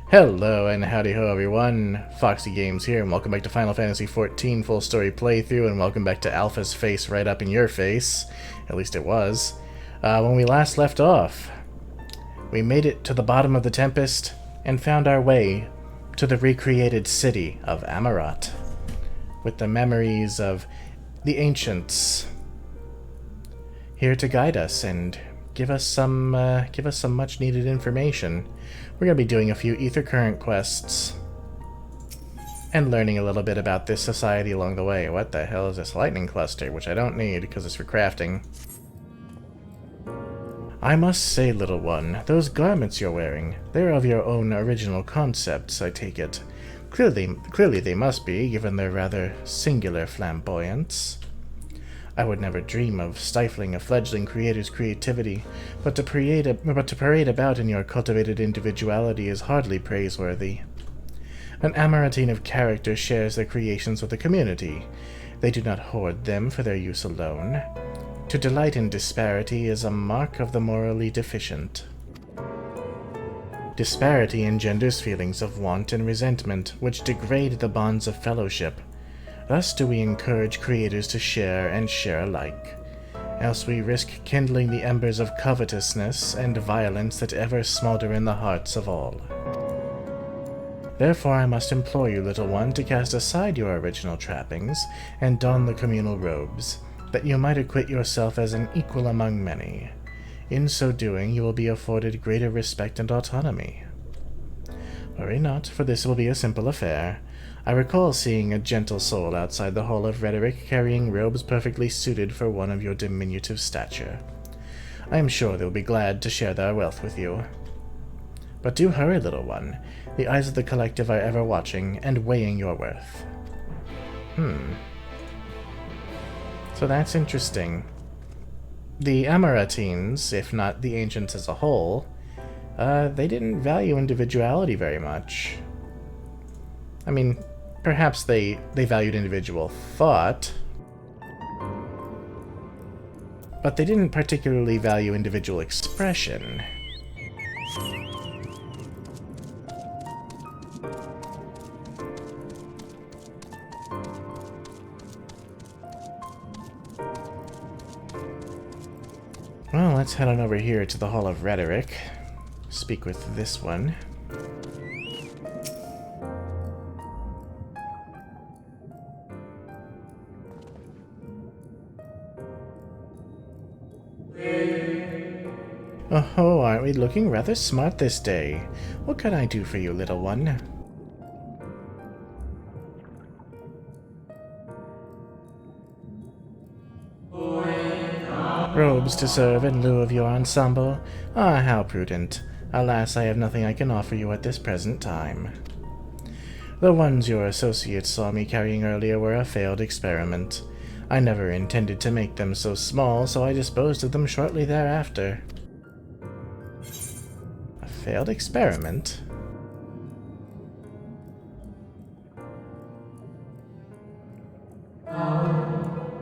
Hello and howdy ho everyone, Foxy Games here, and welcome back to Final Fantasy XIV full story playthrough, and welcome back to Alpha's face right up in your face. At least it was. When we last left off, we made it to the bottom of the Tempest and found our way to the recreated city of Amaurot, with the memories of the ancients here to guide us and give us some much needed information. We're going to be doing a few ether current quests and learning a little bit about this society along the way. What the hell is this lightning cluster, which I don't need because it's for crafting. I must say, little one, those garments you're wearing, they're of your own original concepts, I take it. Clearly they must be, given their rather singular flamboyance. I would never dream of stifling a fledgling creator's creativity, but to parade about in your cultivated individuality is hardly praiseworthy. An Amaurotine of character shares their creations with the community. They do not hoard them for their use alone. To delight in disparity is a mark of the morally deficient. Disparity engenders feelings of want and resentment, which degrade the bonds of fellowship. Thus do we encourage creators to share and share alike, else we risk kindling the embers of covetousness and violence that ever smolder in the hearts of all. Therefore I must implore you, little one, to cast aside your original trappings and don the communal robes, that you might acquit yourself as an equal among many. In so doing, you will be afforded greater respect and autonomy. Worry not, for this will be a simple affair. I recall seeing a gentle soul outside the Hall of Rhetoric carrying robes perfectly suited for one of your diminutive stature. I am sure they will be glad to share their wealth with you. But do hurry, little one. The eyes of the collective are ever watching and weighing your worth. So that's interesting. The Amaurotines, if not the ancients as a whole, they didn't value individuality very much. I mean, perhaps they valued individual thought, but they didn't particularly value individual expression. Well, let's head on over here to the Hall of Rhetoric. Speak with this one. Oh, aren't we looking rather smart this day? What can I do for you, little one? Robes to serve in lieu of your ensemble? Ah, how prudent. Alas, I have nothing I can offer you at this present time. The ones your associates saw me carrying earlier were a failed experiment. I never intended to make them so small, so I disposed of them shortly thereafter. A failed experiment?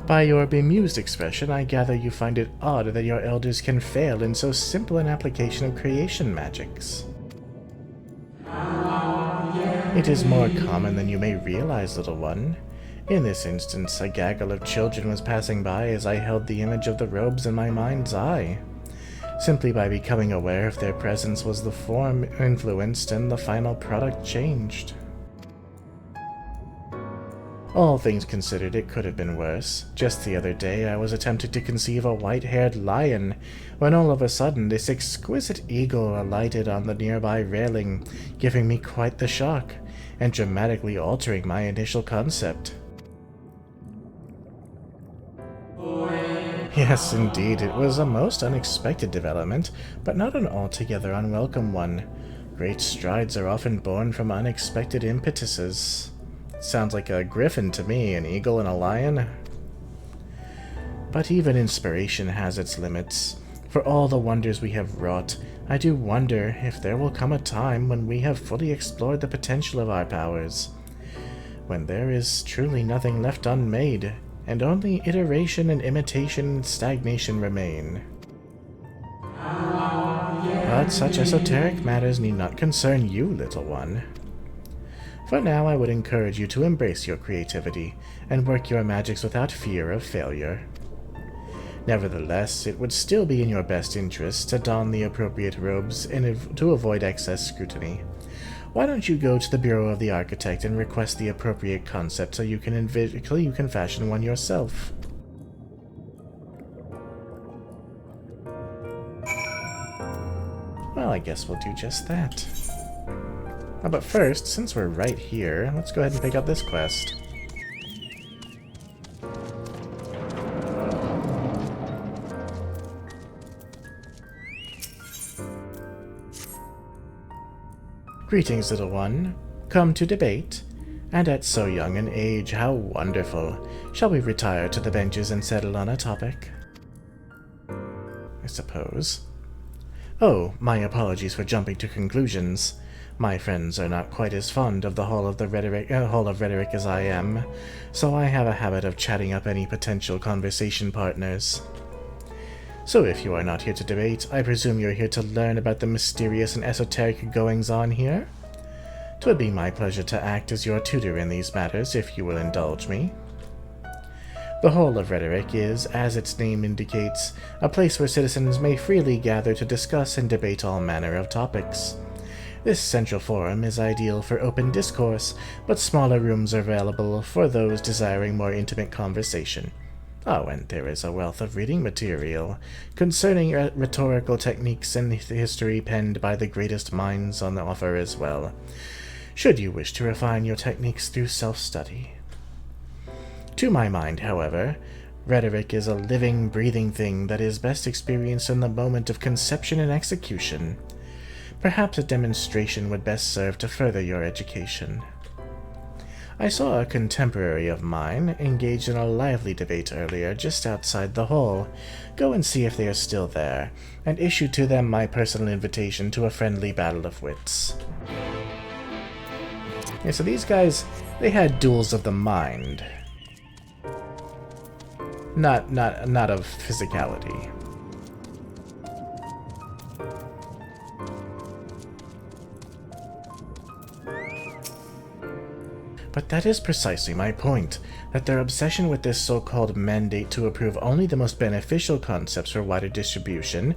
By your bemused expression, I gather you find it odd that your elders can fail in so simple an application of creation magics. It is more common than you may realize, little one. In this instance, a gaggle of children was passing by as I held the image of the robes in my mind's eye. Simply by becoming aware of their presence was the form influenced and the final product changed. All things considered, it could have been worse. Just the other day, I was attempting to conceive a white-haired lion, when all of a sudden this exquisite eagle alighted on the nearby railing, giving me quite the shock, and dramatically altering my initial concept. Yes, indeed, it was a most unexpected development, but not an altogether unwelcome one. Great strides are often born from unexpected impetuses. Sounds like a griffin to me, an eagle and a lion. But even inspiration has its limits. For all the wonders we have wrought, I do wonder if there will come a time when we have fully explored the potential of our powers. When there is truly nothing left unmade, and only iteration and imitation and stagnation remain. But such esoteric matters need not concern you, little one. For now, I would encourage you to embrace your creativity and work your magics without fear of failure. Nevertheless, it would still be in your best interest to don the appropriate robes to avoid excess scrutiny. Why don't you go to the Bureau of the Architect and request the appropriate concept so you can fashion one yourself? Well, I guess we'll do just that. But first, since we're right here, let's go ahead and pick up this quest. Greetings, little one. Come to debate? And at so young an age, how wonderful. Shall we retire to the benches and settle on a topic? I suppose. Oh, my apologies for jumping to conclusions. My friends are not quite as fond of the Hall of Rhetoric as I am, so I have a habit of chatting up any potential conversation partners. So if you are not here to debate, I presume you're here to learn about the mysterious and esoteric goings-on here? 'Twould be my pleasure to act as your tutor in these matters, if you will indulge me. The Hall of Rhetoric is, as its name indicates, a place where citizens may freely gather to discuss and debate all manner of topics. This central forum is ideal for open discourse, but smaller rooms are available for those desiring more intimate conversation. Oh, and there is a wealth of reading material concerning rhetorical techniques and history penned by the greatest minds on the offer as well, should you wish to refine your techniques through self-study. To my mind, however, rhetoric is a living, breathing thing that is best experienced in the moment of conception and execution. Perhaps a demonstration would best serve to further your education. I saw a contemporary of mine engaged in a lively debate earlier just outside the hall. Go and see if they are still there, and issue to them my personal invitation to a friendly battle of wits. Yeah, so these guys, they had duels of the mind. Not of physicality. But that is precisely my point, that their obsession with this so-called mandate to approve only the most beneficial concepts for wider distribution,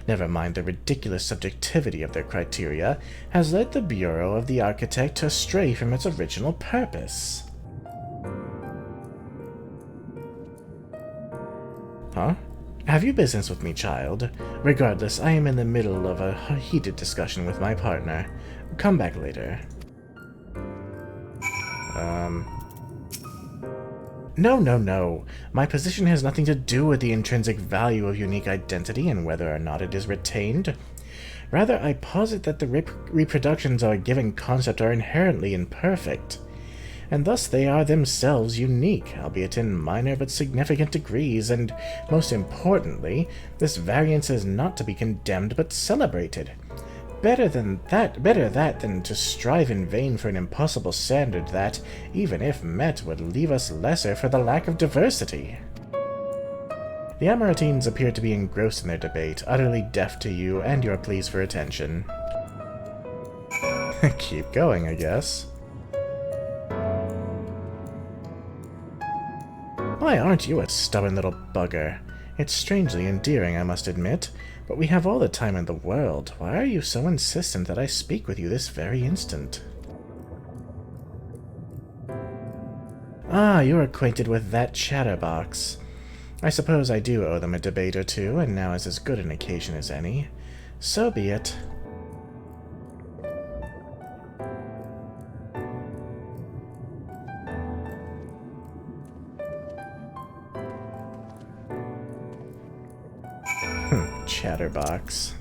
never mind the ridiculous subjectivity of their criteria, has led the Bureau of the Architect to stray from its original purpose. Huh? Have you business with me, child? Regardless, I am in the middle of a heated discussion with my partner. Come back later. No. My position has nothing to do with the intrinsic value of unique identity and whether or not it is retained. Rather, I posit that the reproductions of a given concept are inherently imperfect, and thus they are themselves unique, albeit in minor but significant degrees, and, most importantly, this variance is not to be condemned but celebrated. Better that than to strive in vain for an impossible standard that, even if met, would leave us lesser for the lack of diversity. The Amaurotines appear to be engrossed in their debate, utterly deaf to you and your pleas for attention. Keep going, I guess. Why aren't you a stubborn little bugger? It's strangely endearing, I must admit, but we have all the time in the world. Why are you so insistent that I speak with you this very instant? Ah, you're acquainted with that chatterbox. I suppose I do owe them a debate or two, and now is as good an occasion as any. So be it. Chatterbox.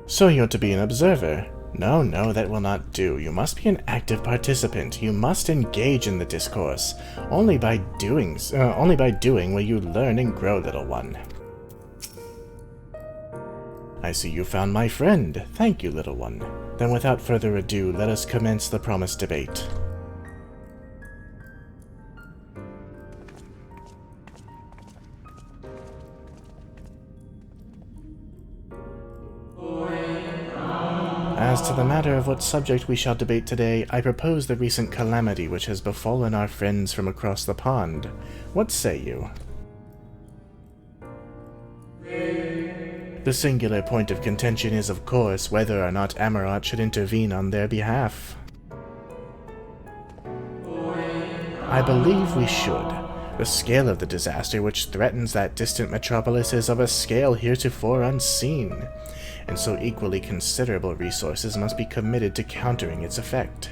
So you're to be an observer? No, that will not do. You must be an active participant. You must engage in the discourse. Only by doing will you learn and grow, little one. I see you found my friend. Thank you, little one. Then without further ado, let us commence the promised debate. As to the matter of what subject we shall debate today, I propose the recent calamity which has befallen our friends from across the pond. What say you? The singular point of contention is, of course, whether or not Amaurot should intervene on their behalf. I believe we should. The scale of the disaster which threatens that distant metropolis is of a scale heretofore unseen, and so equally considerable resources must be committed to countering its effect.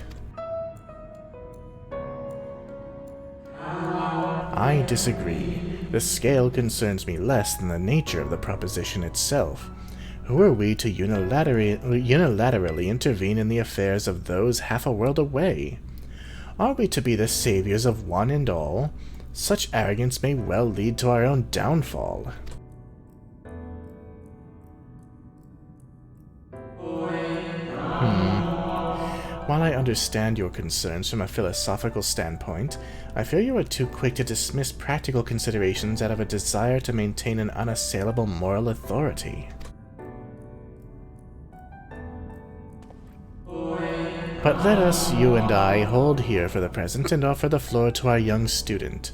I disagree. The scale concerns me less than the nature of the proposition itself. Who are we to unilaterally intervene in the affairs of those half a world away? Are we to be the saviors of one and all? Such arrogance may well lead to our own downfall. While I understand your concerns from a philosophical standpoint, I fear you are too quick to dismiss practical considerations out of a desire to maintain an unassailable moral authority. But let us, you and I, hold here for the present and offer the floor to our young student.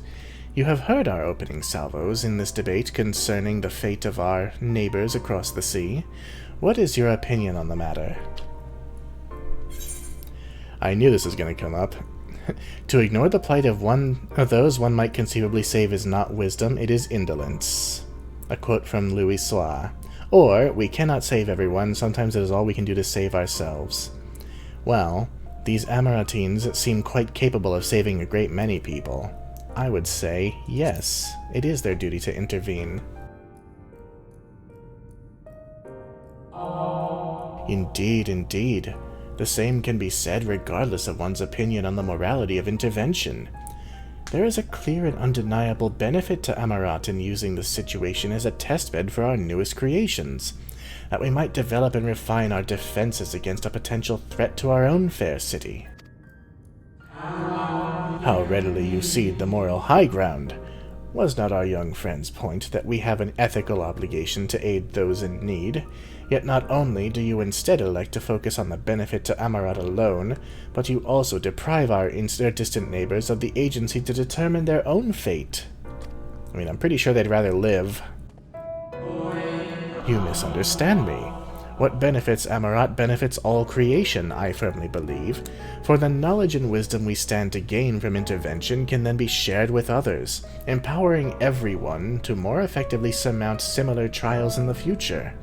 You have heard our opening salvos in this debate concerning the fate of our neighbors across the sea. What is your opinion on the matter? I knew this was going to come up. To ignore the plight of those one might conceivably save is not wisdom, it is indolence. A quote from Louis Soir. Or, we cannot save everyone, sometimes it is all we can do to save ourselves. Well, these Amaurotines seem quite capable of saving a great many people. I would say, yes, it is their duty to intervene. Indeed, indeed. The same can be said regardless of one's opinion on the morality of intervention. There is a clear and undeniable benefit to Amaurot in using the situation as a testbed for our newest creations, that we might develop and refine our defenses against a potential threat to our own fair city. How readily you cede the moral high ground! Was not our young friend's point that we have an ethical obligation to aid those in need? Yet not only do you instead elect to focus on the benefit to Amaurot alone, but you also deprive our distant neighbors of the agency to determine their own fate. I mean, I'm pretty sure they'd rather live. You misunderstand me. What benefits Amaurot benefits all creation, I firmly believe, for the knowledge and wisdom we stand to gain from intervention can then be shared with others, empowering everyone to more effectively surmount similar trials in the future.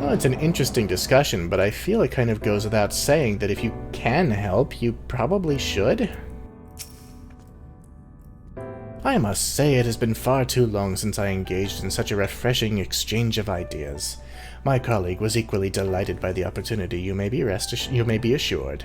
It's an interesting discussion, but I feel it kind of goes without saying that if you can help, you probably should. I must say it has been far too long since I engaged in such a refreshing exchange of ideas. My colleague was equally delighted by the opportunity, you may be assured.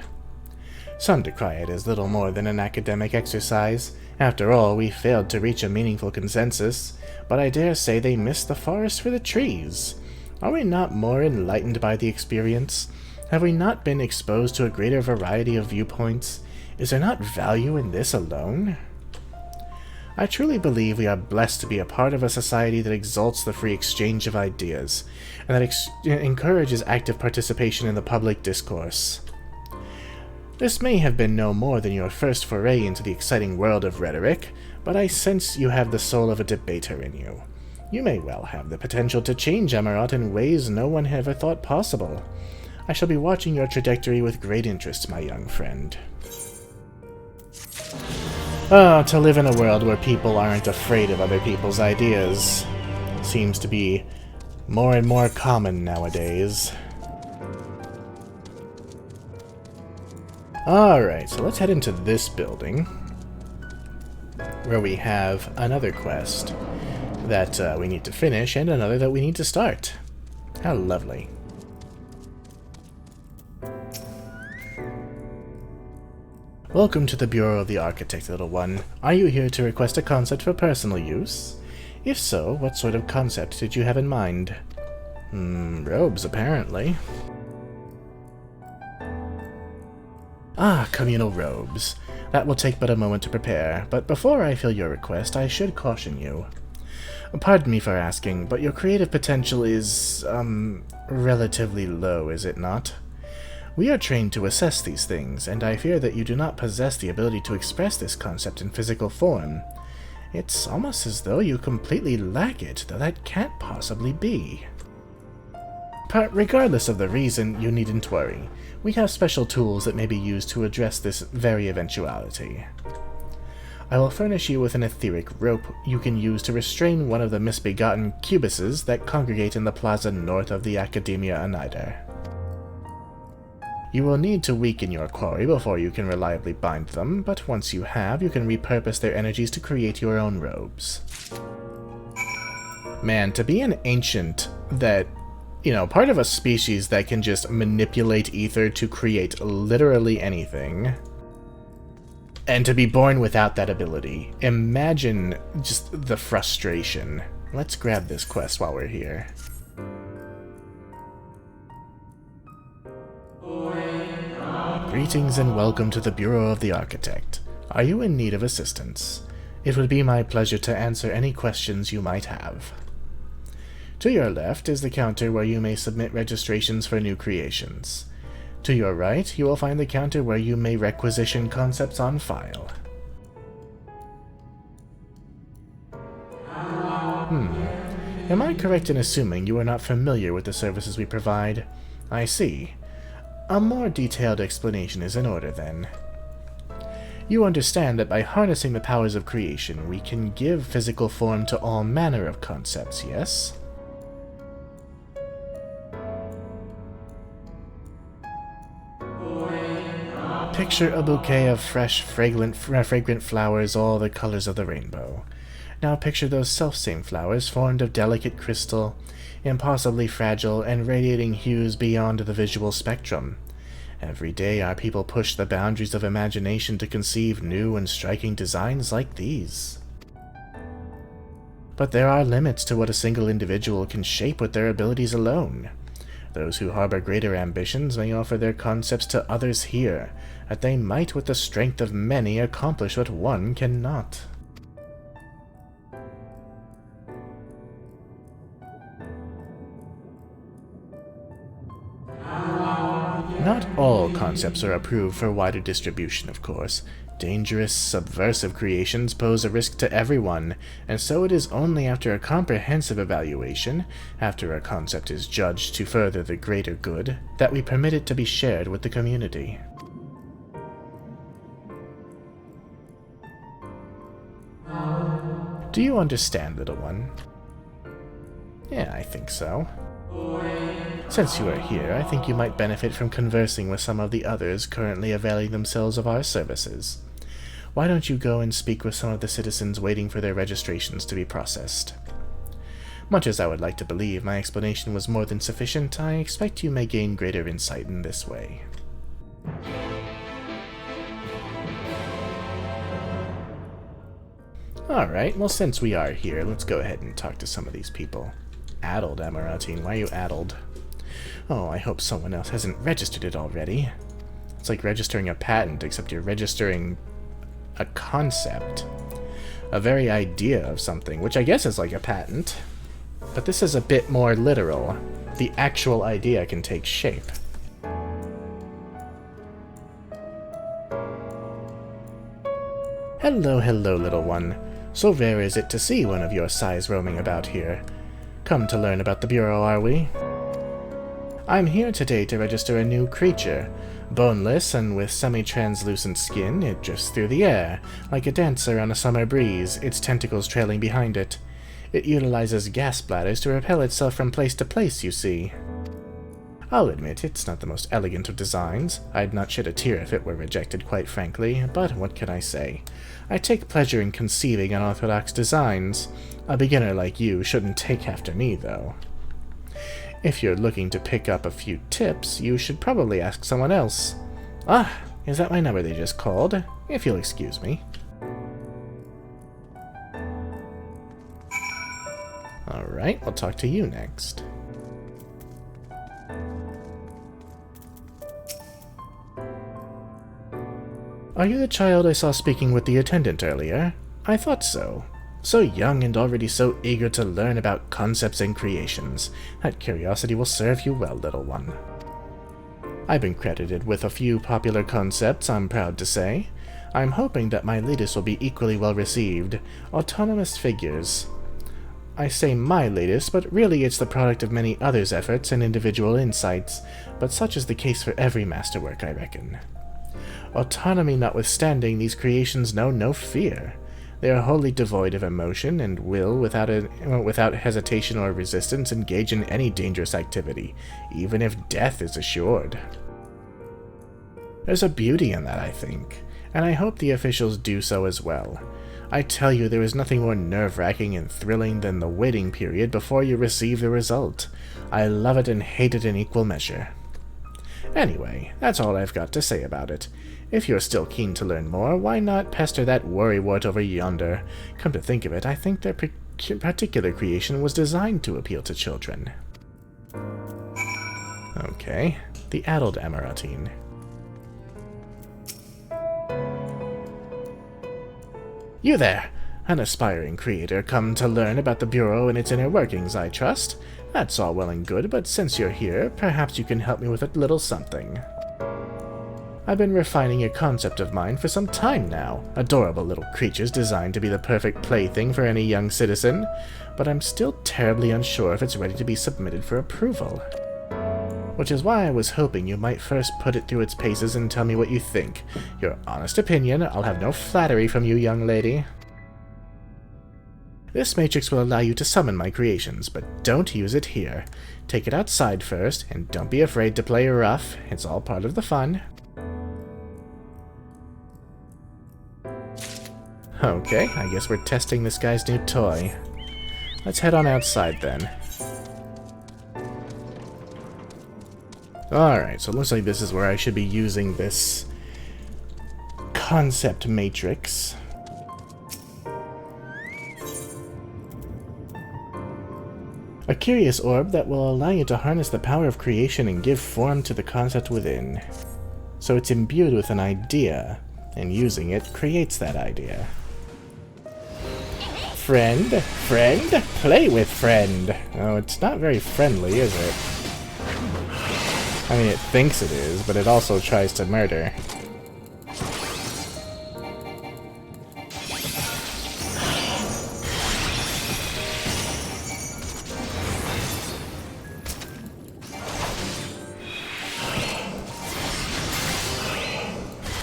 Some decry it as little more than an academic exercise. After all, we failed to reach a meaningful consensus, but I dare say they missed the forest for the trees. Are we not more enlightened by the experience? Have we not been exposed to a greater variety of viewpoints? Is there not value in this alone? I truly believe we are blessed to be a part of a society that exalts the free exchange of ideas, and that encourages active participation in the public discourse. This may have been no more than your first foray into the exciting world of rhetoric, but I sense you have the soul of a debater in you. You may well have the potential to change Amaurot in ways no one ever thought possible. I shall be watching your trajectory with great interest, my young friend. To live in a world where people aren't afraid of other people's ideas seems to be more and more common nowadays. Alright, so let's head into this building, where we have another quest that we need to finish, and another that we need to start. How lovely. Welcome to the Bureau of the Architect, little one. Are you here to request a concept for personal use? If so, what sort of concept did you have in mind? Robes, apparently. Ah, communal robes. That will take but a moment to prepare, but before I fill your request, I should caution you. Pardon me for asking, but your creative potential is, relatively low, is it not? We are trained to assess these things, and I fear that you do not possess the ability to express this concept in physical form. It's almost as though you completely lack it, though that can't possibly be. But regardless of the reason, you needn't worry. We have special tools that may be used to address this very eventuality. I will furnish you with an etheric rope you can use to restrain one of the misbegotten cubuses that congregate in the plaza north of the Academia Anider. You will need to weaken your quarry before you can reliably bind them, but once you have, you can repurpose their energies to create your own robes. Man, to be an ancient that, part of a species that can just manipulate ether to create literally anything, and to be born without that ability, imagine just the frustration. Let's grab this quest while we're here. Greetings and welcome to the Bureau of the Architect. Are you in need of assistance? It would be my pleasure to answer any questions you might have. To your left is the counter where you may submit registrations for new creations. To your right, you will find the counter where you may requisition concepts on file. Am I correct in assuming you are not familiar with the services we provide? I see. A more detailed explanation is in order, then. You understand that by harnessing the powers of creation, we can give physical form to all manner of concepts, yes? Picture a bouquet of fresh, fragrant flowers, all the colors of the rainbow. Now picture those selfsame flowers formed of delicate crystal, impossibly fragile, and radiating hues beyond the visual spectrum. Every day our people push the boundaries of imagination to conceive new and striking designs like these. But there are limits to what a single individual can shape with their abilities alone. Those who harbor greater ambitions may offer their concepts to others here, that they might with the strength of many accomplish what one cannot. Not all concepts are approved for wider distribution, of course. Dangerous, subversive creations pose a risk to everyone, and so it is only after a comprehensive evaluation, after a concept is judged to further the greater good, that we permit it to be shared with the community. Do you understand, little one? Yeah, I think so. Since you are here, I think you might benefit from conversing with some of the others currently availing themselves of our services. Why don't you go and speak with some of the citizens waiting for their registrations to be processed? Much as I would like to believe my explanation was more than sufficient, I expect you may gain greater insight in this way. Alright, well since we are here, let's go ahead and talk to some of these people. Addled, Amaurot. Why are you addled? Oh, I hope someone else hasn't registered it already. It's like registering a patent, except you're registering a concept. A very idea of something, which I guess is like a patent. But this is a bit more literal. The actual idea can take shape. Hello, hello, little one. So rare is it to see one of your size roaming about here. Come to learn about the Bureau, are we? I'm here today to register a new creature. Boneless and with semi-translucent skin, it drifts through the air, like a dancer on a summer breeze, its tentacles trailing behind it. It utilizes gas bladders to repel itself from place to place, you see. I'll admit it's not the most elegant of designs. I'd not shed a tear if it were rejected, quite frankly, but what can I say? I take pleasure in conceiving unorthodox designs. A beginner like you shouldn't take after me, though. If you're looking to pick up a few tips, you should probably ask someone else. Ah, is that my number they just called? If you'll excuse me. Alright, I'll talk to you next. Are you the child I saw speaking with the attendant earlier? I thought so. So young and already so eager to learn about concepts and creations. That curiosity will serve you well, little one. I've been credited with a few popular concepts, I'm proud to say. I'm hoping that my latest will be equally well received. Autonomous figures. I say my latest, but really it's the product of many others' efforts and individual insights, but such is the case for every masterwork, I reckon. Autonomy notwithstanding, these creations know no fear. They are wholly devoid of emotion and will, without hesitation or resistance, engage in any dangerous activity, even if death is assured. There's a beauty in that, I think, and I hope the officials do so as well. I tell you, there is nothing more nerve-wracking and thrilling than the waiting period before you receive the result. I love it and hate it in equal measure. Anyway, that's all I've got to say about it. If you're still keen to learn more, why not pester that worrywart over yonder? Come to think of it, I think their particular creation was designed to appeal to children. Okay, the adult Amaurotine. You there! An aspiring creator come to learn about the Bureau and its inner workings, I trust. That's all well and good, but since you're here, perhaps you can help me with a little something. I've been refining a concept of mine for some time now, adorable little creatures designed to be the perfect plaything for any young citizen, but I'm still terribly unsure if it's ready to be submitted for approval. Which is why I was hoping you might first put it through its paces and tell me what you think. Your honest opinion, I'll have no flattery from you, young lady. This matrix will allow you to summon my creations, but don't use it here. Take it outside first, and don't be afraid to play rough. It's all part of the fun. Okay, I guess we're testing this guy's new toy. Let's head on outside then. Alright, so it looks like this is where I should be using this concept matrix. A curious orb that will allow you to harness the power of creation and give form to the concept within. So it's imbued with an idea, and using it creates that idea. Friend? Friend? Play with friend! Oh, it's not very friendly, is it? I mean, it thinks it is, but it also tries to murder.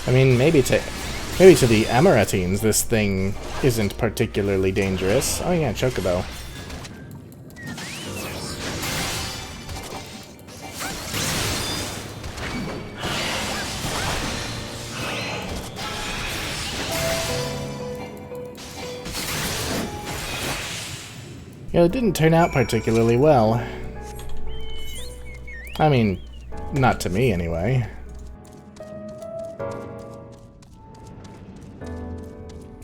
I mean, maybe to the Amaurotines, this thing isn't particularly dangerous. Oh yeah, Chocobo. Yeah, it didn't turn out particularly well. I mean, not to me anyway.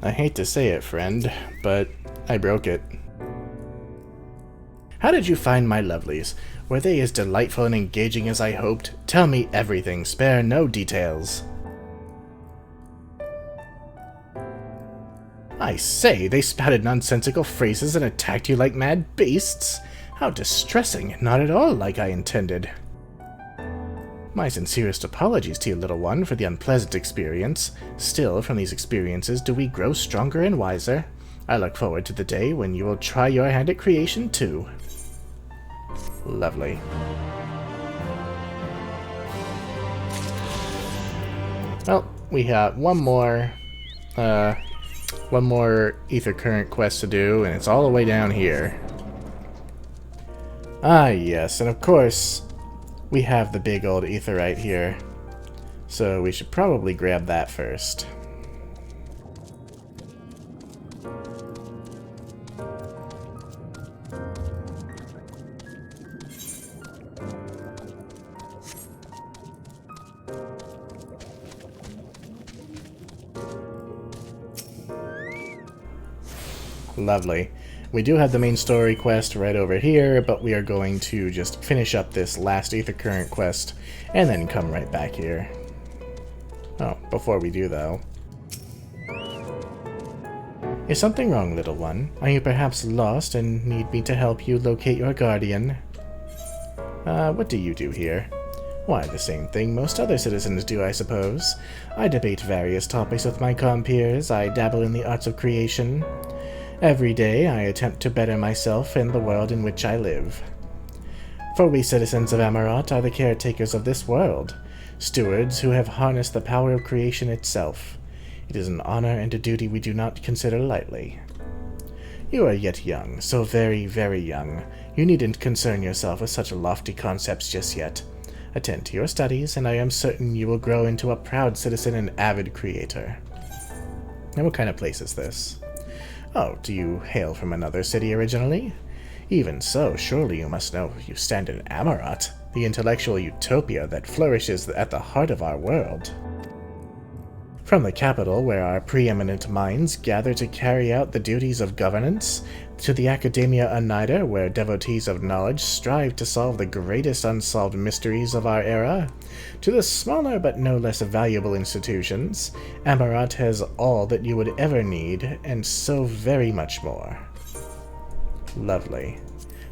I hate to say it, friend, but I broke it. How did you find my lovelies? Were they as delightful and engaging as I hoped? Tell me everything, spare no details. I say, they spouted nonsensical phrases and attacked you like mad beasts? How distressing, not at all like I intended. My sincerest apologies to you, little one, for the unpleasant experience. Still, from these experiences do we grow stronger and wiser. I look forward to the day when you will try your hand at creation, too. Lovely. Well, we have one more ether current quest to do, and it's all the way down here. Ah, yes, and of course, we have the big old etherite here, so we should probably grab that first. Lovely. We do have the main story quest right over here, but we are going to just finish up this last Aether Current quest and then come right back here. Oh, before we do though. Is something wrong, little one? Are you perhaps lost and need me to help you locate your guardian? What do you do here? Why, the same thing most other citizens do, I suppose. I debate various topics with my compeers, I dabble in the arts of creation. Every day I attempt to better myself and the world in which I live. For we citizens of Amaurot are the caretakers of this world, stewards who have harnessed the power of creation itself. It is an honor and a duty we do not consider lightly. You are yet young, so very, very young. You needn't concern yourself with such lofty concepts just yet. Attend to your studies, and I am certain you will grow into a proud citizen and avid creator. Now, what kind of place is this? Oh, do you hail from another city originally? Even so, surely you must know you stand in Amaurot, the intellectual utopia that flourishes at the heart of our world. From the capital, where our preeminent minds gather to carry out the duties of governance, to the Academia Unida, where devotees of knowledge strive to solve the greatest unsolved mysteries of our era, to the smaller but no less valuable institutions, Amaurot has all that you would ever need, and so very much more. Lovely.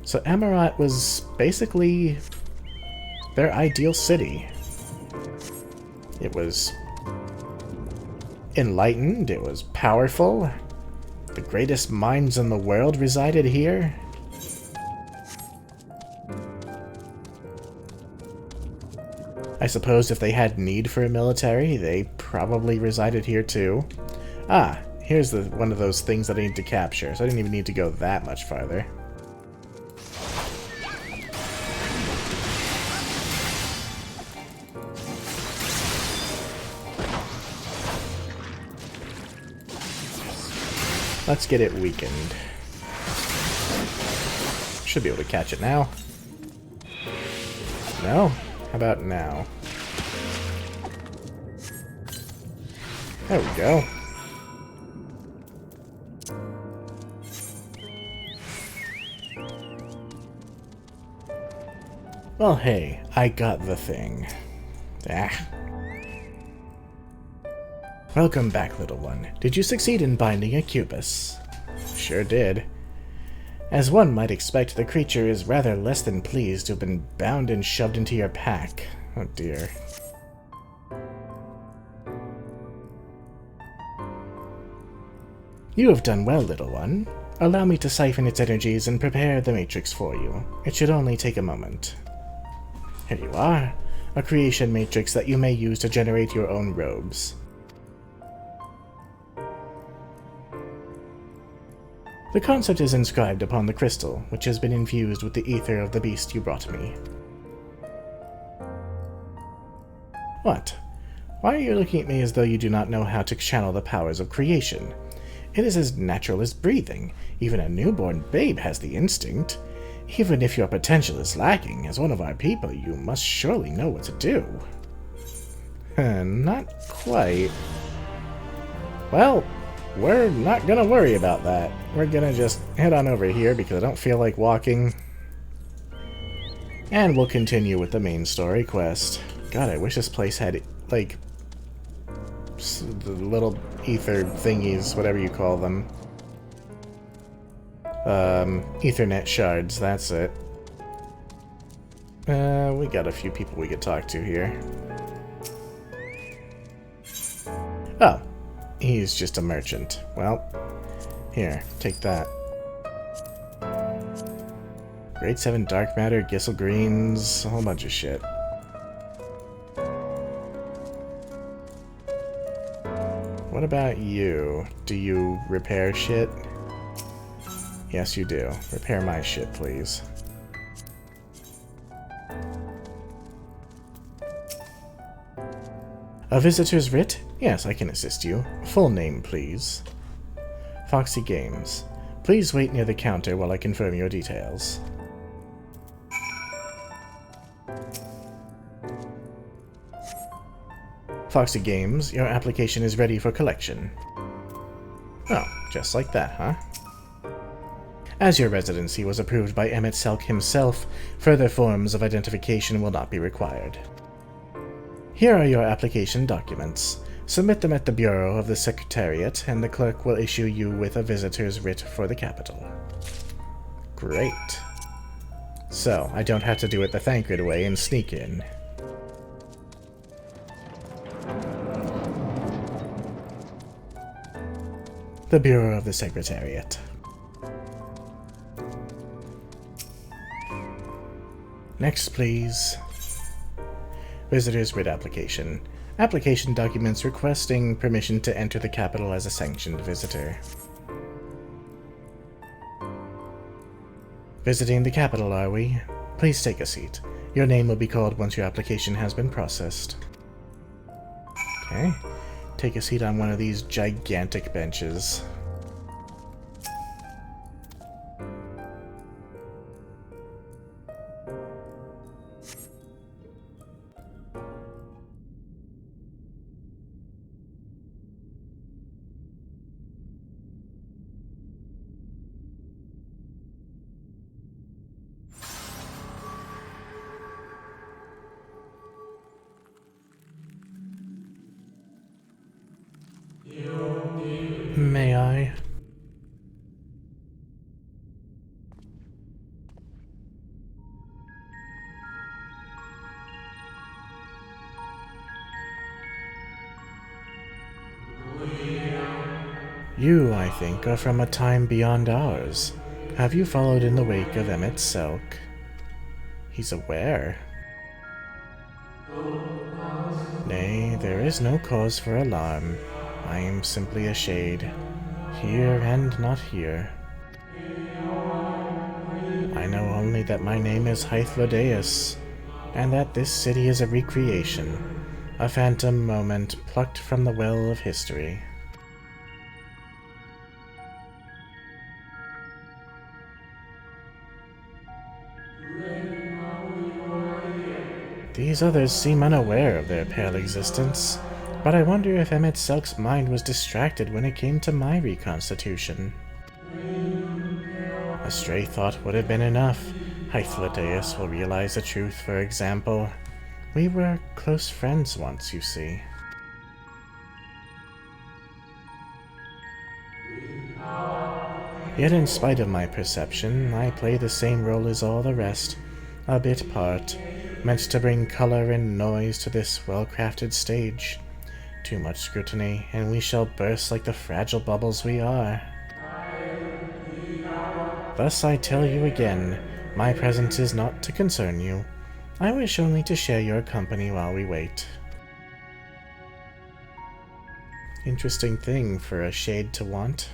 So Amaurot was basically their ideal city. It was enlightened, it was powerful. The greatest minds in the world resided here. I suppose if they had need for a military, they probably resided here too. Ah, here's one of those things that I need to capture, so I didn't even need to go that much farther. Let's get it weakened. Should be able to catch it now. No? How about now? There we go. Well, hey, I got the thing. Ah. Welcome back, little one. Did you succeed in binding a Cubus? Sure did. As one might expect, the creature is rather less than pleased to have been bound and shoved into your pack. Oh dear. You have done well, little one. Allow me to siphon its energies and prepare the matrix for you. It should only take a moment. Here you are, a creation matrix that you may use to generate your own robes. The concept is inscribed upon the crystal, which has been infused with the ether of the beast you brought me. What? Why are you looking at me as though you do not know how to channel the powers of creation? It is as natural as breathing. Even a newborn babe has the instinct. Even if your potential is lacking, as one of our people, you must surely know what to do. Not quite. Well, we're not gonna worry about that. We're gonna just head on over here because I don't feel like walking. And we'll continue with the main story quest. God, I wish this place had, like, the little ether thingies, whatever you call them. Ethernet shards, that's it. We got a few people we could talk to here. Oh. He's just a merchant. Well, here, take that. Grade 7 dark matter, Gissel greens, a whole bunch of shit. What about you? Do you repair shit? Yes, you do. Repair my shit, please. A visitor's writ? Yes, I can assist you. Full name, please. Foxy Games. Please wait near the counter while I confirm your details. Foxy Games, your application is ready for collection. Oh, just like that, huh? As your residency was approved by Emet-Selch himself, further forms of identification will not be required. Here are your application documents. Submit them at the Bureau of the Secretariat, and the clerk will issue you with a visitor's writ for the capital. Great. So, I don't have to do it the Thancred way and sneak in. The Bureau of the Secretariat. Next, please. Visitor's writ application. Application documents requesting permission to enter the capital as a sanctioned visitor. Visiting the capital, are we? Please take a seat. Your name will be called once your application has been processed. Okay. Take a seat on one of these gigantic benches. May I? You, I think, are from a time beyond ours. Have you followed in the wake of Emet-Selch? He's aware. Nay, there is no cause for alarm. I am simply a shade. Here and not here. I know only that my name is Hythlodaeus, and that this city is a recreation, a phantom moment plucked from the well of history. These others seem unaware of their pale existence, but I wonder if Emet-Selch's mind was distracted when it came to my reconstitution. A stray thought would have been enough. Hythlodaeus will realize the truth, for example. We were close friends once, you see. Yet in spite of my perception, I play the same role as all the rest, a bit part, meant to bring color and noise to this well-crafted stage. Too much scrutiny, and we shall burst like the fragile bubbles we are. Thus I tell you again, my presence is not to concern you. I wish only to share your company while we wait. Interesting thing for a shade to want.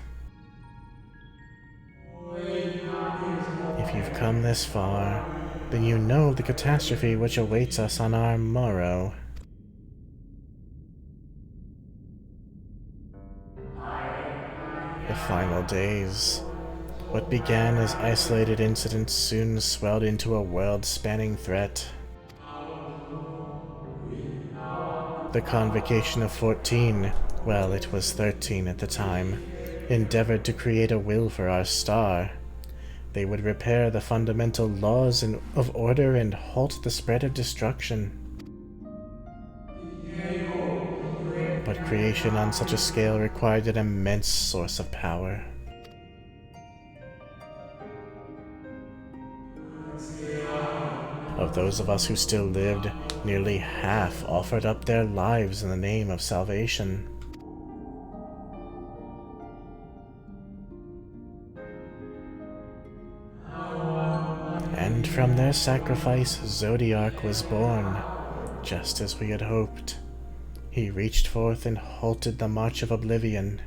If you've come this far, then you know the catastrophe which awaits us on our morrow. The final days. What began as isolated incidents soon swelled into a world-spanning threat. The Convocation of 14, well, it was 13 at the time, endeavored to create a will for our star. They would repair the fundamental laws of order and halt the spread of destruction. But creation on such a scale required an immense source of power. Of those of us who still lived, nearly half offered up their lives in the name of salvation. And from their sacrifice, Zodiark was born, just as we had hoped. He reached forth and halted the march of oblivion.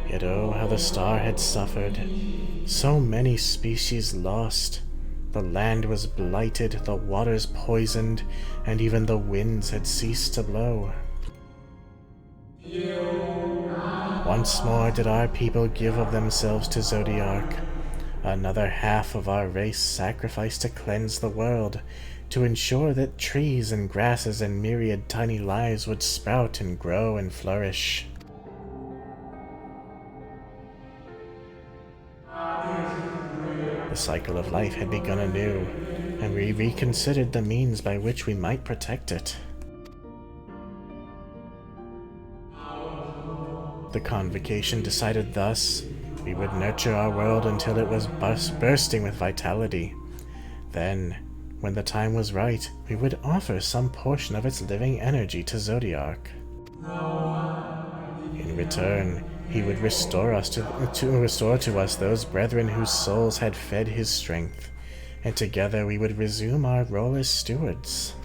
Yet oh, how the star had suffered. So many species lost. The land was blighted, the waters poisoned, and even the winds had ceased to blow. Once more did our people give of themselves to Zodiark. Another half of our race sacrificed to cleanse the world, to ensure that trees and grasses and myriad tiny lives would sprout and grow and flourish. The cycle of life had begun anew, and we reconsidered the means by which we might protect it. The convocation decided thus: we would nurture our world until it was bursting with vitality. Then, when the time was right, we would offer some portion of its living energy to Zodiark. In return, he would restore to us those brethren whose souls had fed his strength, and together we would resume our role as stewards.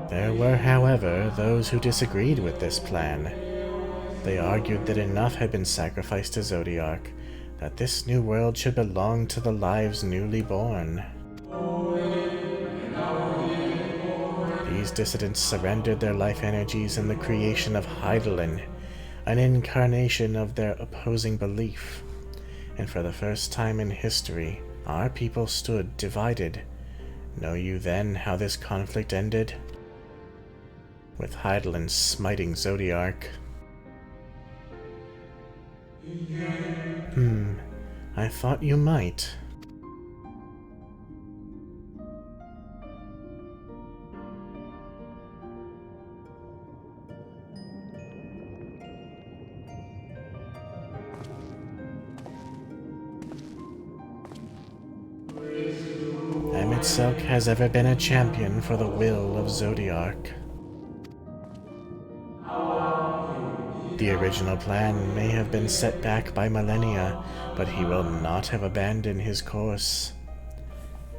There were, however, those who disagreed with this plan. They argued that enough had been sacrificed to Zodiark, that this new world should belong to the lives newly born. These dissidents surrendered their life energies in the creation of Heidelin, an incarnation of their opposing belief. And for the first time in history, our people stood divided. Know you then how this conflict ended? With Heidelin smiting Zodiark. I thought you might. Emet-Selch has ever been a champion for the will of Zodiark. The original plan may have been set back by millennia, but he will not have abandoned his course.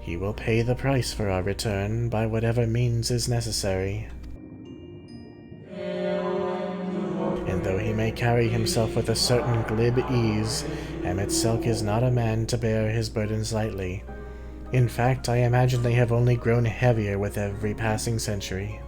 He will pay the price for our return by whatever means is necessary. And though he may carry himself with a certain glib ease, Emet-Selch is not a man to bear his burdens lightly. In fact, I imagine they have only grown heavier with every passing century.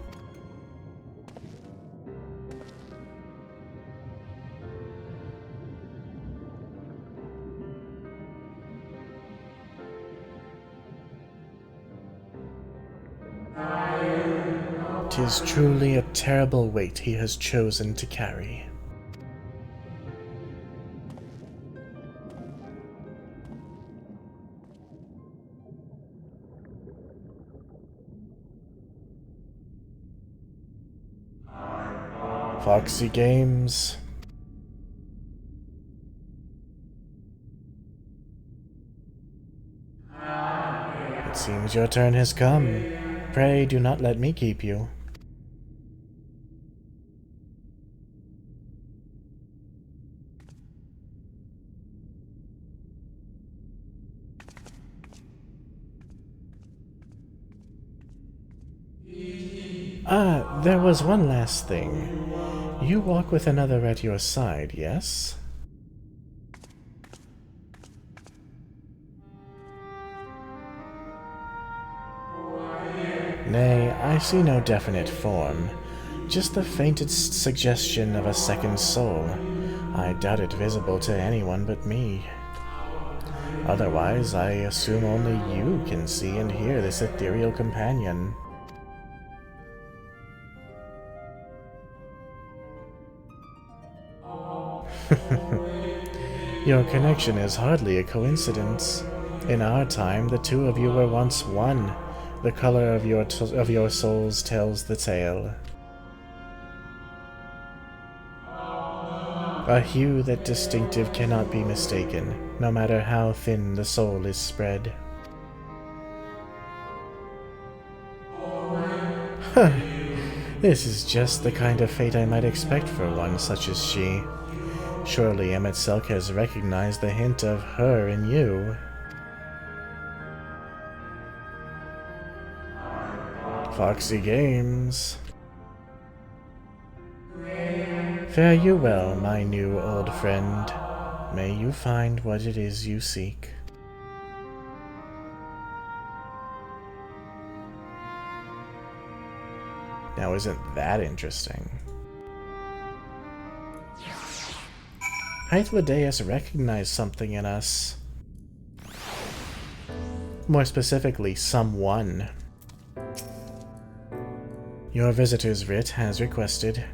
'Tis truly a terrible weight he has chosen to carry. Foxy Games. It seems your turn has come. Pray do not let me keep you. There was one last thing. You walk with another at your side, yes? Nay, I see no definite form, just the faintest suggestion of a second soul. I doubt it visible to anyone but me. Otherwise, I assume only you can see and hear this ethereal companion. Your connection is hardly a coincidence. In our time, the two of you were once one. The color of your souls tells the tale. A hue that distinctive cannot be mistaken, no matter how thin the soul is spread. Huh. This is just the kind of fate I might expect for one such as she. Surely Emet-Selch has recognized the hint of her in you. Foxy Games. Fare you well, my new old friend. May you find what it is you seek. Now, isn't that interesting? Hythlodaeus recognized something in us. More specifically, someone. Your visitor's writ has requested.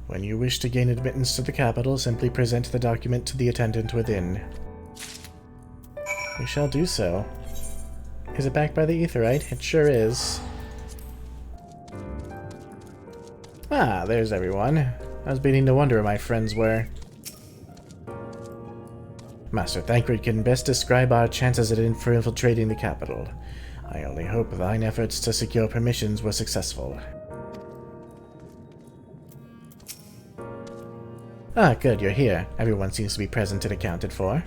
When you wish to gain admittance to the capital, simply present the document to the attendant within. We shall do so. Is it backed by the Aetheryte? It sure is. Ah, there's everyone. I was beginning to wonder where my friends were. Master Thancred can best describe our chances for infiltrating the capital. I only hope thine efforts to secure permissions were successful. Ah, good, you're here. Everyone seems to be present and accounted for.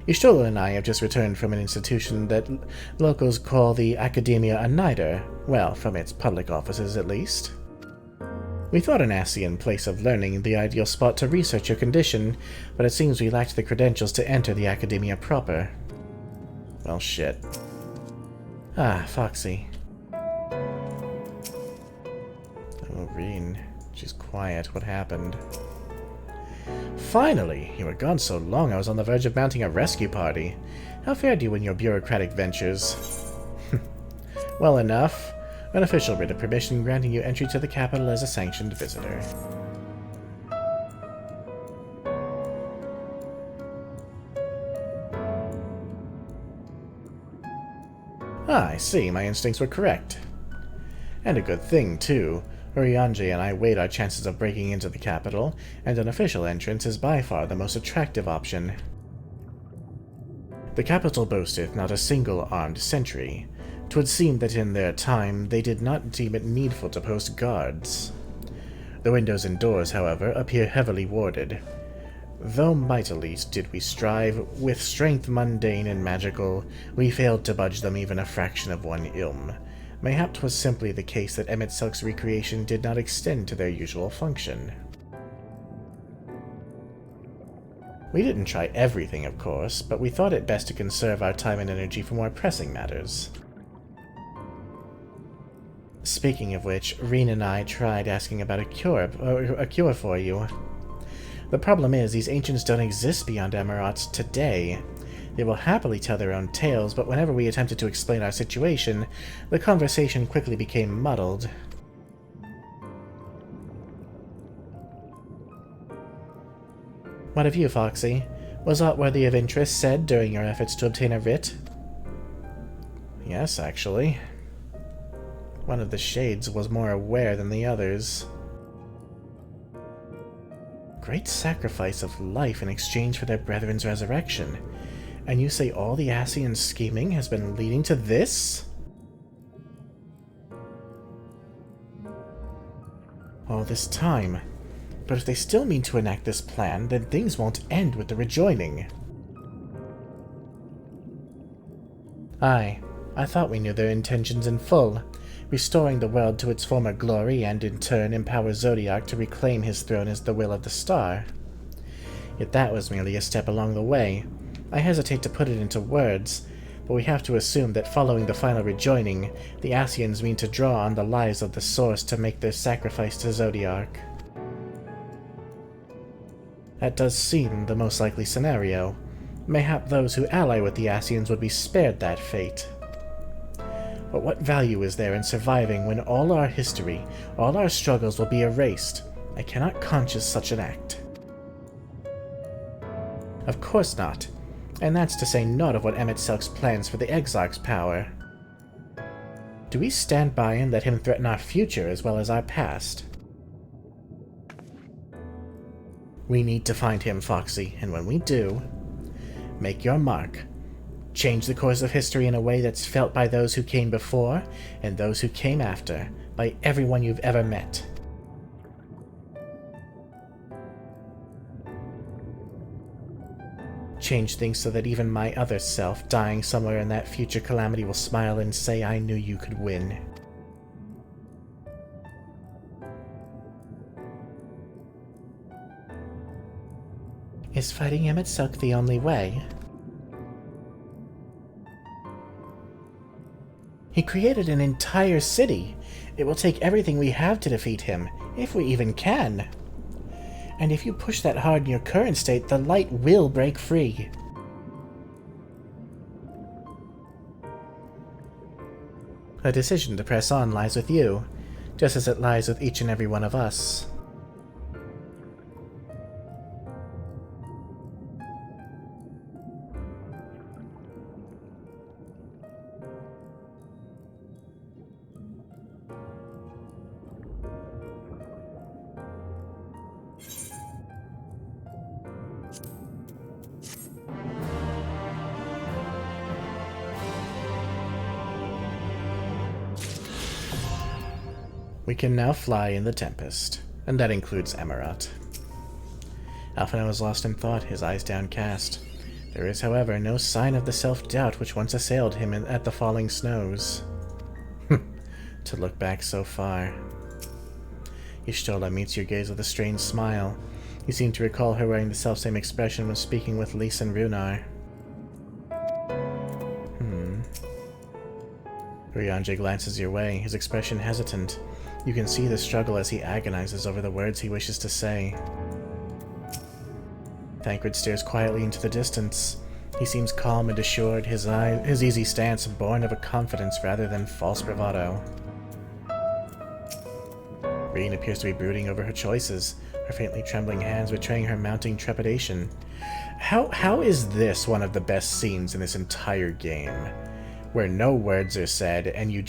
Ishtola and I have just returned from an institution that locals call the Academia Annider, well, from its public offices at least. We thought an Ascian place of learning the ideal spot to research your condition, but it seems we lacked the credentials to enter the Academia proper. Well, shit. Ah, Foxy. Oh, Reen. She's quiet. What happened? Finally! You were gone so long I was on the verge of mounting a rescue party. How fared you in your bureaucratic ventures? Well enough. An official writ of permission granting you entry to the capital as a sanctioned visitor. Ah, I see. My instincts were correct. And a good thing, too. Urianger and I weighed our chances of breaking into the capital, and an official entrance is by far the most attractive option. The capital boasteth not a single armed sentry. 'Twould seem that in their time they did not deem it needful to post guards. The windows and doors, however, appear heavily warded. Though mightily did we strive, with strength mundane and magical, we failed to budge them even a fraction of one ilm. Mayhap 'twas simply the case that Emet-Selch's recreation did not extend to their usual function. We didn't try everything, of course, but we thought it best to conserve our time and energy for more pressing matters. Speaking of which, Reen and I tried asking about a cure for you. The problem is, these ancients don't exist beyond Amaurot today. They will happily tell their own tales, but whenever we attempted to explain our situation, the conversation quickly became muddled. What of you, Foxy? Was aught worthy of interest said during your efforts to obtain a writ? Yes, actually. One of the Shades was more aware than the others. Great sacrifice of life in exchange for their brethren's resurrection. And you say all the Ascian scheming has been leading to this? All this time. But if they still mean to enact this plan, then things won't end with the rejoining. Aye, I thought we knew their intentions in full. Restoring the world to its former glory and, in turn, empower Zodiac to reclaim his throne as the will of the star. Yet that was merely a step along the way. I hesitate to put it into words, but we have to assume that following the final rejoining, the Ascians mean to draw on the lives of the Source to make their sacrifice to Zodiac. That does seem the most likely scenario. Mayhap those who ally with the Ascians would be spared that fate. But what value is there in surviving when all our history, all our struggles will be erased? I cannot conscience such an act. Of course not. And that's to say naught of what Emet-Selch's plans for the Exarch's power. Do we stand by and let him threaten our future as well as our past? We need to find him, Foxy, and when we do, make your mark. Change the course of history in a way that's felt by those who came before and those who came after, by everyone you've ever met. Change things so that even my other self, dying somewhere in that future calamity, will smile and say, I knew you could win. Is fighting Emet-Selch the only way? He created an entire city. It will take everything we have to defeat him, if we even can. And if you push that hard in your current state, the light will break free. The decision to press on lies with you. just as it lies with each and every one of us. We can now fly in the Tempest, and that includes Amaurot. Alphinaud was lost in thought, his eyes downcast. There is, however, no sign of the self-doubt which once assailed him at the falling snows. To look back so far. Y'shtola meets your gaze with a strange smile. You seem to recall her wearing the selfsame expression when speaking with Lys and Runar. Urianger glances your way, his expression hesitant. You can see the struggle as he agonizes over the words he wishes to say. Thancred stares quietly into the distance. He seems calm and assured, his easy stance born of a confidence rather than false bravado. Reen appears to be brooding over her choices, her faintly trembling hands betraying her mounting trepidation. How is this one of the best scenes in this entire game? Where no words are said, and you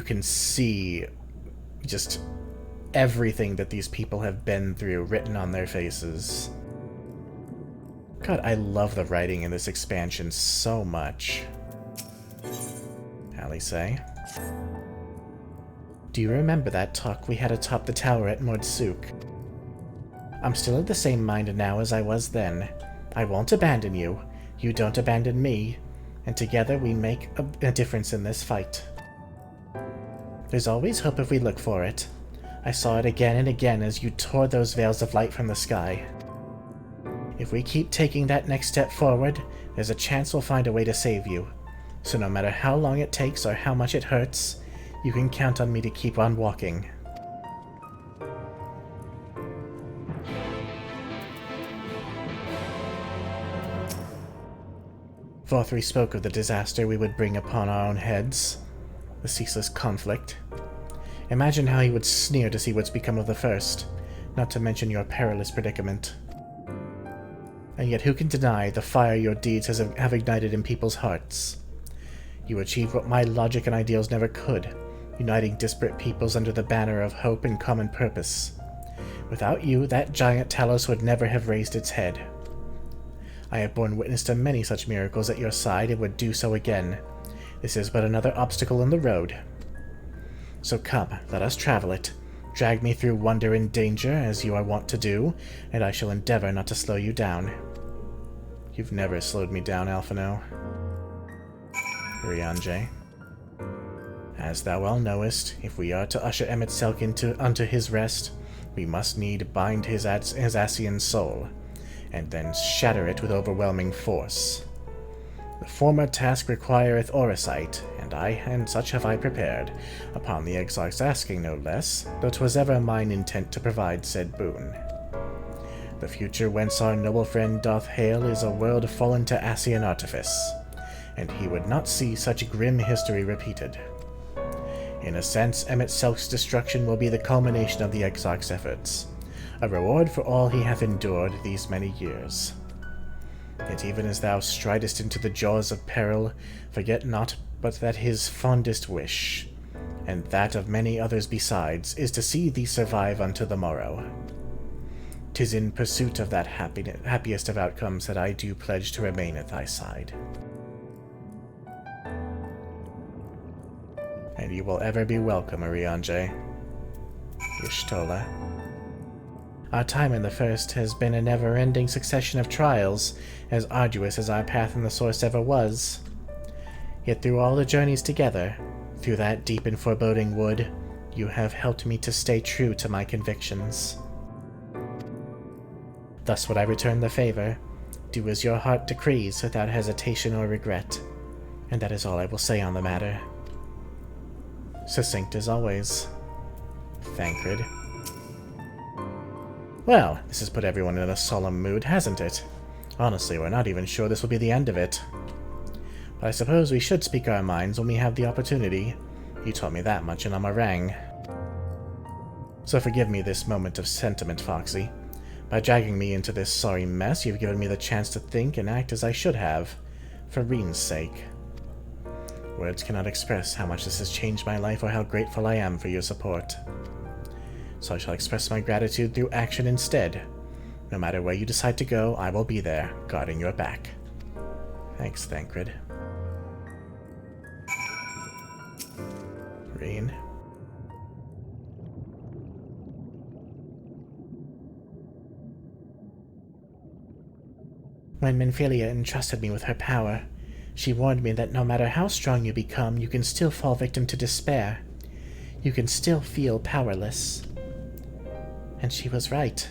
can see just everything that these people have been through written on their faces. God, I love the writing in this expansion so much. Alisay. Do you remember that talk we had atop the tower at Mordsuk? I'm still of the same mind now as I was then. I won't abandon you. You don't abandon me. And together we make a difference in this fight. There's always hope if we look for it. I saw it again and again as you tore those veils of light from the sky. If we keep taking that next step forward, there's a chance we'll find a way to save you. So no matter how long it takes or how much it hurts, you can count on me to keep on walking. Vorthri spoke of the disaster we would bring upon our own heads. The ceaseless conflict. Imagine how he would sneer to see what's become of the first, not to mention your perilous predicament. And yet who can deny the fire your deeds have ignited in people's hearts? You achieved what my logic and ideals never could, uniting disparate peoples under the banner of hope and common purpose. Without you, that giant Talos would never have raised its head. I have borne witness to many such miracles at your side and would do so again. This is but another obstacle in the road. So come, let us travel it. Drag me through wonder and danger, as you are wont to do, and I shall endeavor not to slow you down. You've never slowed me down, Alphinaud. Urianger. As thou well knowest, if we are to usher Emet-Selch unto his rest, we must need bind his Ascian soul, and then shatter it with overwhelming force. The former task requireth Orisight, and such have I prepared, upon the Exarch's asking no less, though 'twas ever mine intent to provide said boon. The future whence our noble friend doth hail is a world fallen to Ascian artifice, and he would not see such grim history repeated. In a sense, Emet-Selch's destruction will be the culmination of the Exarch's efforts, a reward for all he hath endured these many years. Yet even as thou stridest into the jaws of peril, forget not but that his fondest wish, and that of many others besides, is to see thee survive unto the morrow. 'Tis in pursuit of that happiest of outcomes that I do pledge to remain at thy side. And you will ever be welcome, Urianger. Y'shtola. Our time in the First has been a never-ending succession of trials, as arduous as our path in the Source ever was. Yet through all the journeys together, through that deep and foreboding wood, you have helped me to stay true to my convictions. Thus would I return the favor. Do as your heart decrees without hesitation or regret, and that is all I will say on the matter. Succinct as always. Thancred. Well, this has put everyone in a solemn mood, hasn't it? Honestly, we're not even sure this will be the end of it. But I suppose we should speak our minds when we have the opportunity. You told me that much in a meringue. So forgive me this moment of sentiment, Foxy. By dragging me into this sorry mess, you've given me the chance to think and act as I should have, for Reen's sake. Words cannot express how much this has changed my life or how grateful I am for your support. So I shall express my gratitude through action instead. No matter where you decide to go, I will be there, guarding your back. Thanks, Thancred. Reen. When Minfilia entrusted me with her power, she warned me that no matter how strong you become, you can still fall victim to despair. You can still feel powerless. And she was right.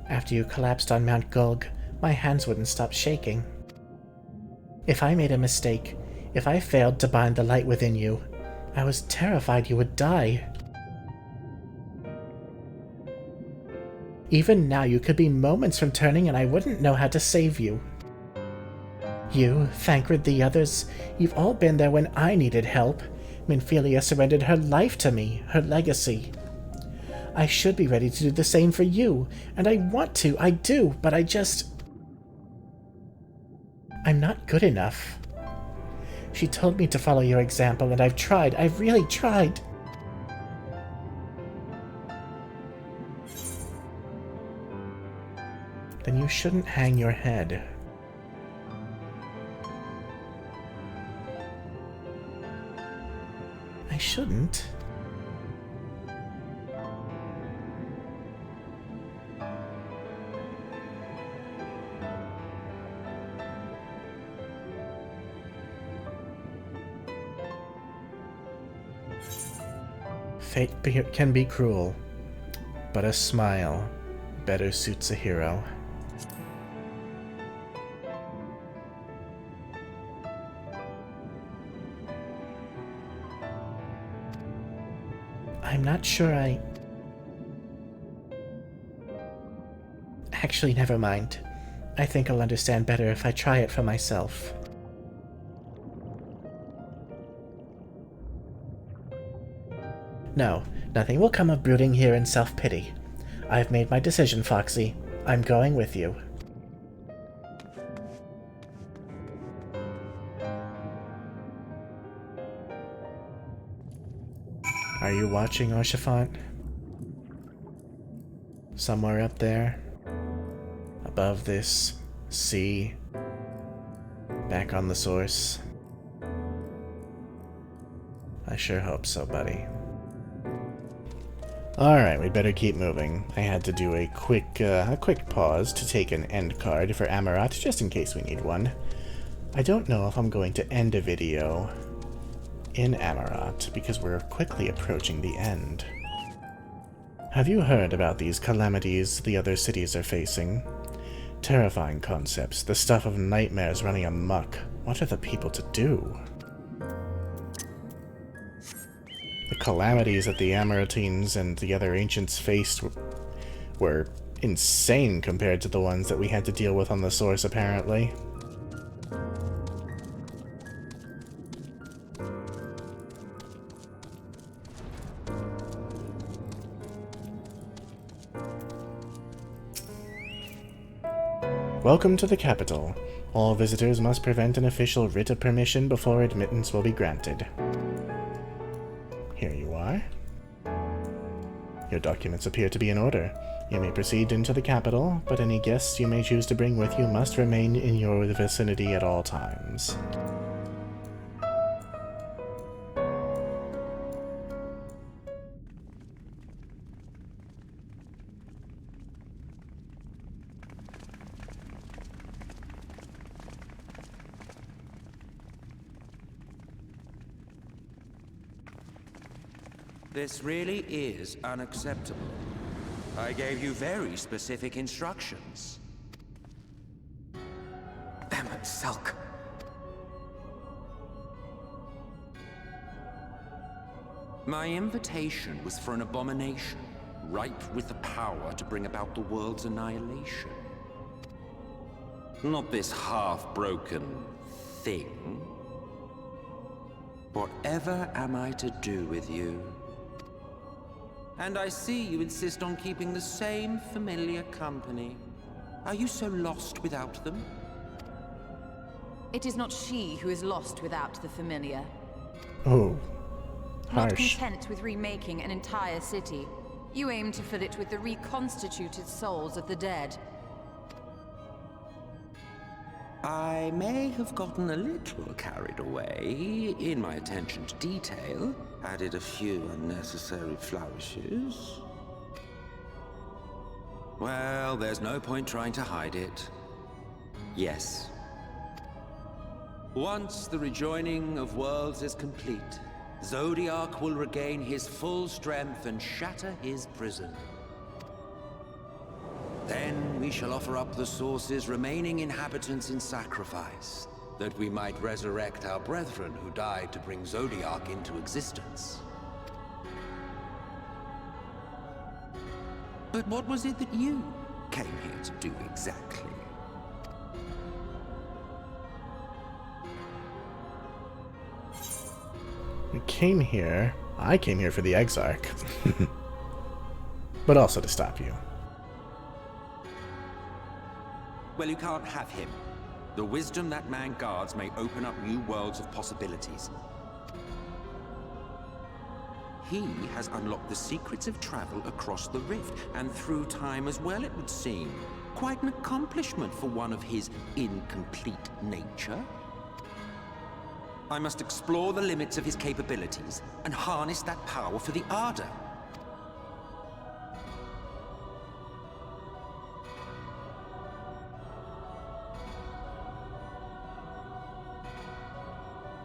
After you collapsed on Mount Gulg, my hands wouldn't stop shaking. If I made a mistake, if I failed to bind the light within you, I was terrified you would die. Even now you could be moments from turning and I wouldn't know how to save you. You, Thancred, the others, you've all been there when I needed help. Minfilia surrendered her life to me, her legacy. I should be ready to do the same for you, and I want to, I do, but I'm not good enough. She told me to follow your example, and I've tried, I've really tried. Then you shouldn't hang your head. I shouldn't. Fate can be cruel, but a smile better suits a hero. I'm not sure Actually, never mind. I think I'll understand better if I try it for myself. No, nothing will come of brooding here in self-pity. I've made my decision, Foxy. I'm going with you. Are you watching, Orshafant? Somewhere up there? Above this sea? Back on the source? I sure hope so, buddy. Alright, we'd better keep moving. I had to do a quick pause to take an end card for Amaurot, just in case we need one. I don't know if I'm going to end a video in Amaurot, because we're quickly approaching the end. Have you heard about these calamities the other cities are facing? Terrifying concepts, the stuff of nightmares running amok. What are the people to do? The calamities that the Amaurotines and the other ancients faced were insane compared to the ones that we had to deal with on the source, apparently. Welcome to the capital. All visitors must present an official writ of permission before admittance will be granted. Here you are. Your documents appear to be in order. You may proceed into the capital, but any guests you may choose to bring with you must remain in your vicinity at all times. This really is unacceptable. I gave you very specific instructions. Emet-Selch. My invitation was for an abomination, ripe with the power to bring about the world's annihilation. Not this half-broken thing. Whatever am I to do with you? And I see you insist on keeping the same familiar company. Are you so lost without them? It is not she who is lost without the familiar. Oh, Not harsh. content with remaking an entire city, you aim to fill it with the reconstituted souls of the dead. I may have gotten a little carried away in my attention to detail, added a few unnecessary flourishes. Well, there's no point trying to hide it. Yes. Once the rejoining of worlds is complete, Zodiac will regain his full strength and shatter his prison. Then we shall offer up the Source's remaining inhabitants in sacrifice, that we might resurrect our brethren who died to bring Zodiac into existence. But what was it that you came here to do exactly? I came here for the Exarch. But also to stop you. Well, you can't have him. The wisdom that man guards may open up new worlds of possibilities. He has unlocked the secrets of travel across the rift, and through time as well, it would seem. Quite an accomplishment for one of his incomplete nature. I must explore the limits of his capabilities, and harness that power for the Ardor.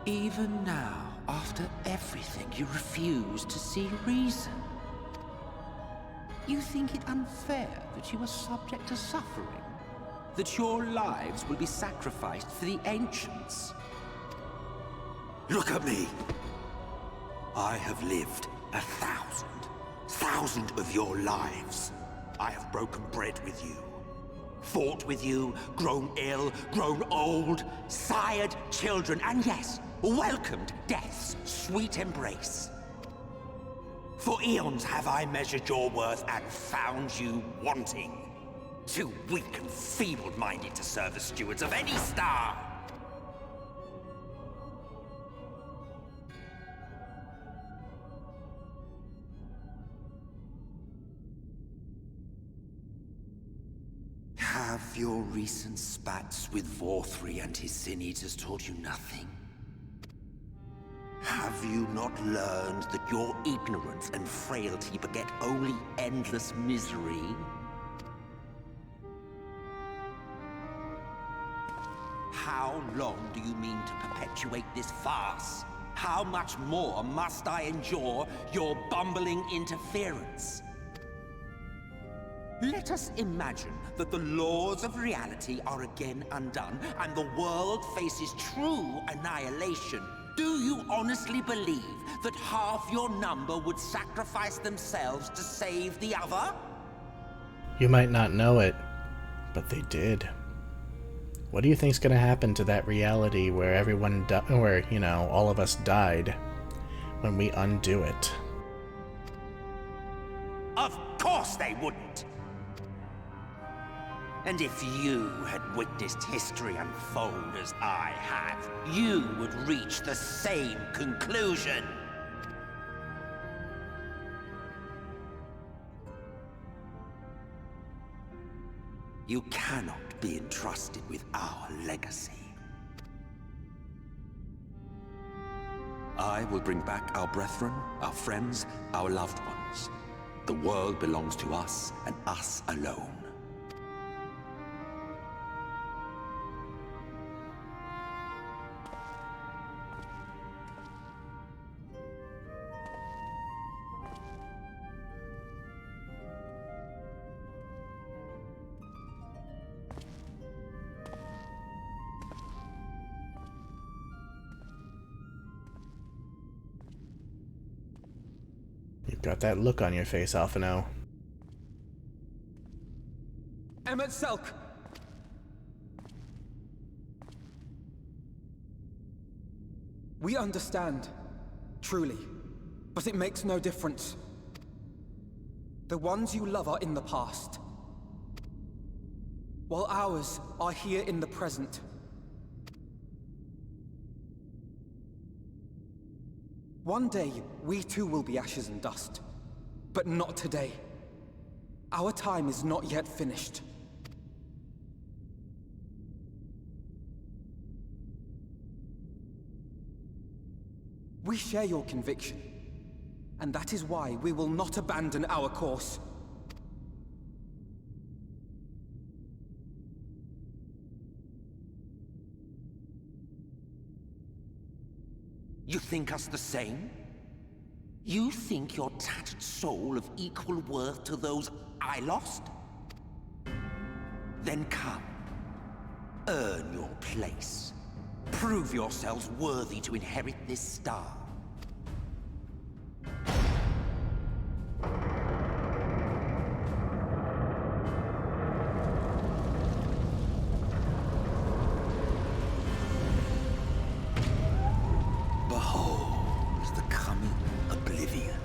Even now, after everything, you refuse to see reason. You think it unfair that you are subject to suffering? That your lives will be sacrificed for the Ancients? Look at me! I have lived 1,000 of your lives. I have broken bread with you. Fought with you, grown ill, grown old, sired children, and yes, welcomed death's sweet embrace. For eons have I measured your worth and found you wanting. Too weak and feeble-minded to serve as stewards of any star. Have your recent spats with Vorthri and his Sin Eaters taught you nothing? Have you not learned that your ignorance and frailty beget only endless misery? How long do you mean to perpetuate this farce? How much more must I endure your bumbling interference? Let us imagine that the laws of reality are again undone, and the world faces true annihilation. Do you honestly believe that half your number would sacrifice themselves to save the other? You might not know it, but they did. What do you think's gonna happen to that reality where all of us died when we undo it? Of course they wouldn't! And if you had witnessed history unfold as I have, you would reach the same conclusion. You cannot be entrusted with our legacy. I will bring back our brethren, our friends, our loved ones. The world belongs to us and us alone. You've got that look on your face, Alphino. Emet-Selch! We understand, truly, but it makes no difference. The ones you love are in the past, while ours are here in the present. One day, we too will be ashes and dust, but not today. Our time is not yet finished. We share your conviction, and that is why we will not abandon our course. You think us the same? You think your tattered soul of equal worth to those I lost? Then come. Earn your place. Prove yourselves worthy to inherit this star. Behold the coming oblivion.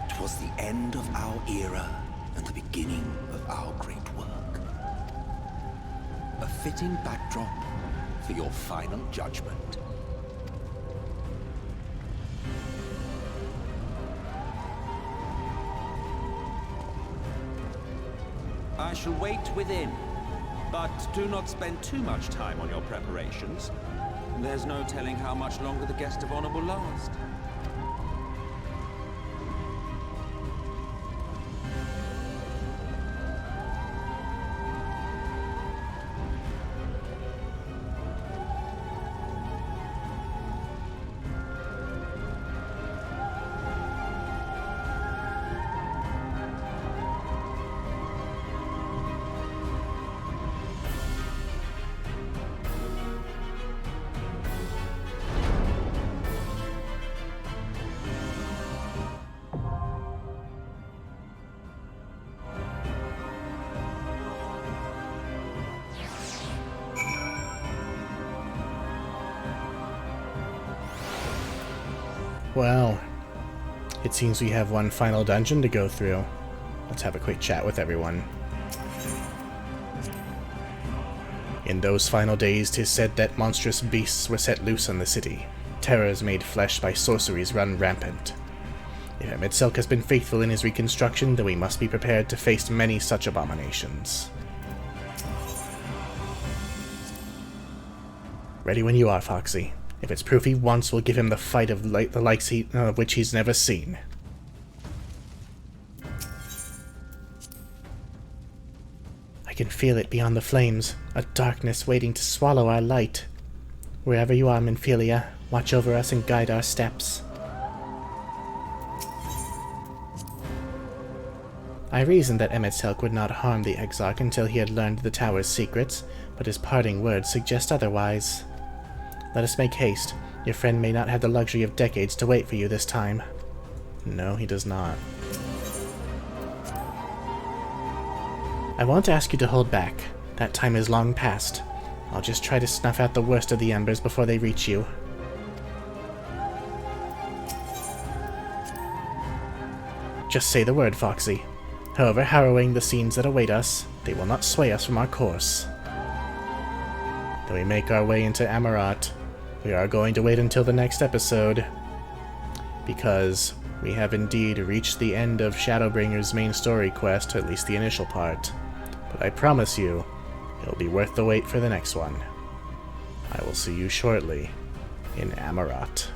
'Twas the end of our era and the beginning of our great work. A fitting backdrop for your final judgment. I shall wait within, but do not spend too much time on your preparations. There's no telling how much longer the guest of honor will last. Well, it seems we have one final dungeon to go through. Let's have a quick chat with everyone. In those final days, 'tis said that monstrous beasts were set loose on the city. Terrors made flesh by sorceries run rampant. If Emet-Selch has been faithful in his reconstruction, then we must be prepared to face many such abominations. Ready when you are, Foxy. If it's proof he wants, we'll give him the fight of the likes of which he's never seen. I can feel it beyond the flames, a darkness waiting to swallow our light. Wherever you are, Minfilia, watch over us and guide our steps. I reasoned that Emet-Selch would not harm the Exarch until he had learned the tower's secrets, but his parting words suggest otherwise. Let us make haste. Your friend may not have the luxury of decades to wait for you this time. No, he does not. I won't ask you to hold back. That time is long past. I'll just try to snuff out the worst of the embers before they reach you. Just say the word, Foxy. However harrowing the scenes that await us, they will not sway us from our course. Then we make our way into Amaurot. We are going to wait until the next episode, because we have indeed reached the end of Shadowbringer's main story quest, at least the initial part. But I promise you, it'll be worth the wait for the next one. I will see you shortly in Amaurot.